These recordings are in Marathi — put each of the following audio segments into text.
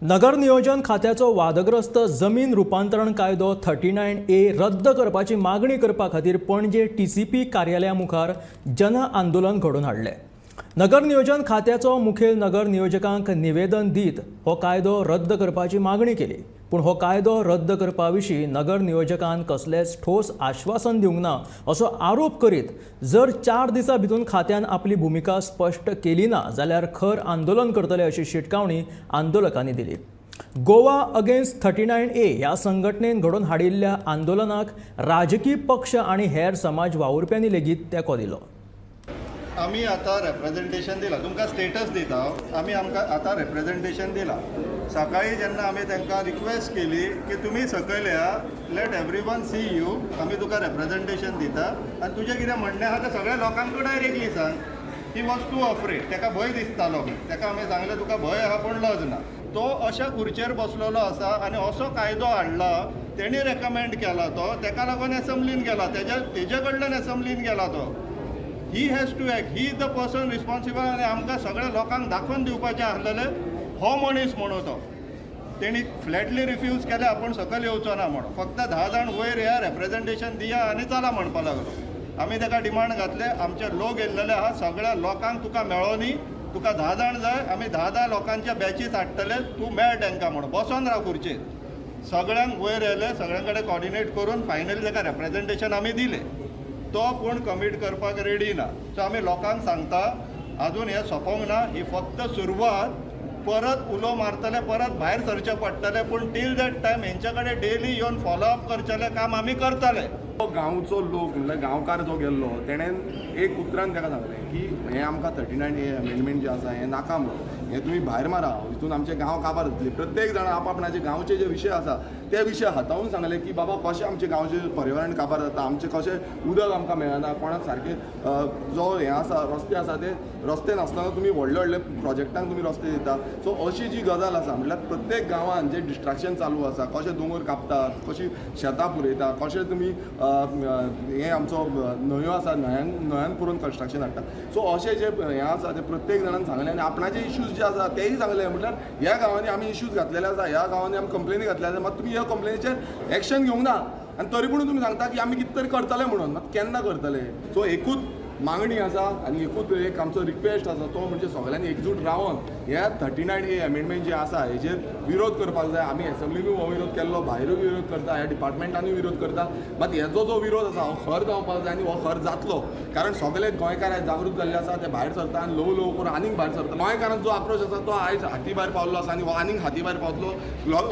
नगर नियोजन खात्याचो वादग्रस्त जमीन रूपांतरण कायदो 39A रद्द करपाची मागणी करपा खातीर पणजे TCP कार्यालया मुखार जन आंदोलन घडोवन हाडले। नगर नियोजन खात्याचो मुखेल नगर नियोजकांक निवेदन दीत हो कायदो रद्द करपाची मागणी केली, पूण हो कायदो रद्द करपा विशीं नगर नियोजकान कसलेच ठोस आश्वासन दिवंक ना असो आरोप करीत जर 4 दिसां भितून खात्यान आपली भूमिका स्पश्ट केली ना जाल्यार खर आंदोलन करतले अशी शिटकावणी आंदोलकांनी दिली। गोवा अगेन्स्ट 39A ह्या संघटनेन घडोवन हाडिल्ल्या आंदोलनाक राजकीय पक्ष आनी हेर समाज वावुरप्यांनी लेगीत तेंको दिलो। आमी आतां रेप्रेजेंटेशन दिलां, तुमकां स्टेटस दिता आमी आमकां आतां रेप्रेजेंटेशन दिलां। सकाळी जेन्ना आमी तांकां रिक्वेस्ट केली की तुमी सकयल या, लेट एवरीवन सी यू, आमी तुका रेप्रेजेंटेशन दिता आनी तुजें कितें म्हणणें आहा तें सगळ्या लोकांक डायरेक्टली सांग। ही वॉज टू अफ्रेड, ताका भंय दिसतालो, ताका आमी सांगलें तुका भंय आहा पूण लज ना। तो अशा खुर्चेर बसलेलो आसा आनी असो कायदो हाडला, तेणी रेकमेंड केला तो, ताका लागून एसेंब्लीन गेला, तेजे कडल्यान एसेंब्लीन गेला तो। He has to act, he is the person responsible आनी आमकां सगळ्या लोकांक दाखोवन दिवपाचें आसलेलें हो मनीस म्हणून तो। तेणी फ्लॅटली रिफ्यूज केलें आपूण सकयल येवचो ना म्हणून, फक्त 10 जाण वयर या, रेप्रेजेंटेशन दिया आनी चला म्हणपा लागलो। आमी ताका डिमांड घातले, आमचे लोक येयल्लेले आहा, सगळ्या लोकांक तुका मेळोनी, तुका 10 जाण जाय, आमी 10 लोकांच्या बॅचीस हाडटले, तूं मेळ तांकां म्हणून बसोन राव खुर्चेर। सगळ्यांक वयर येयले, सगळ्यां कडेन कॉर्डिनेट करून फायनली ताका रेप्रेजेंटेशन आमी दिलें। तो कोण कमीट करपाक रेडी ना। सो आमी लोकांक सांगता अजून हें सोंपोंक ना, ही फक्त सुरवात, परत उलो मारतले, परत भायर सरचे पडटले, पूण टील दॅट टायम हेंच्या कडेन डेली येवन फॉलोअप करचेलें काम आमी करतले। तो गांवचो लोक म्हणल्यार गांवकार जो गेल्लो तेणेन एक उतरान ताका सांगलें की हें आमकां 39A अमेंडमेंट जें आसा हें नाका म्हणून, हें तुमी भायर मारा, हितून आमचें गांव काबार जातली। प्रत्येक जाण आपणाचे गांवचे जे विशय आसा ते विशय हाताळून सांगले की बाबा कशें आमचें गांवचें पर्यावरण काबार जाता, आमचें कशें उदक आमकां मेळना, कोणाक सारकें जो हें आसा रस्ते आसा ते रस्ते नासतना तुमी व्हडले व्हडले प्रोजेक्टांक तुमी रस्ते दिता। सो अशी जी गजाल आसा म्हणल्यार प्रत्येक गांवांत जे डिस्ट्रॅक्शन चालू आसा, कशें दोंगर कापतात, कशी शेतां पुरयता, कशें तुमी हें आमचो न्हंयो आसा, न्हंयान पुरून कन्स्ट्रक्शन हाडटा। सो अशें जे हें आसा ते प्रत्येक जाणान सांगलें आनी आपणाचे इश्यूज जे आसा तेय सांगले, म्हटल्यार ह्या गांवांनी आमी इश्यूज घातलेले आसा, ह्या गांवांनी आमी कंप्लेनी घातलेले आसा, मात तुमी ह्या कंप्लेनीचेर एक्शन घेवंक ना आनी तरी पूण तुमी सांगता की आमी कितें तरी करतले म्हणून, मात केन्ना करतले? सो एकूच मागणी आसा आनी एकूच एक आमचो रिक्वेस्ट आसा, तो म्हणजे सगळ्यांनी एकजूट रावन ह्या 39A अमेंडमेंट जे आसा हेजेर विरोध करपाक जाय। आमी एसेंब्लीनूय हो विरोध केल्लो, भायरूय विरोध करता, ह्या डिपार्टमेंटानूय विरोध करता, मात हेजो जो विरोध आसा हो खर जावपाक जाय आनी हो खर जातलो, कारण सगळे गोंयकार आयज जागृत जाल्ले आसा, ते भायर सरता आनी ल्हव करून आनीक भायर सरता। गोंयकारांचो आक्रोश आसा तो आयज हाती भायर पावल्लो आसा आनी हो आनीक हाती भायर पावतलो।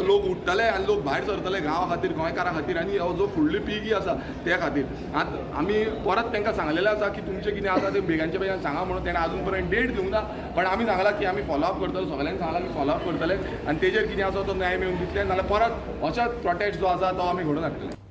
लोक उठतले आनी लोक भायर सरतले गांवा खातीर, गोंयकारां खातीर आनी हो जो फुडली पिळगी आसा त्या खातीर। आमी परत तांकां सांगलेलें आसा की तुमचें कितें आसा तें बेगांच्या बेगान सांगा म्हणून, तेणें आजून पर्यंत डेट दिवंक ना, पण आमी सांगलां की आमी फॉलोअप करतले, सगळ्यांक सांगलां की फॉलोअप करतले आनी तेजेर कितें आसा तो न्याय मेळून दितले, नाल्यार परत अशेंच प्रोटेस्ट जो आसा तो आमी घडोवन हाडटले।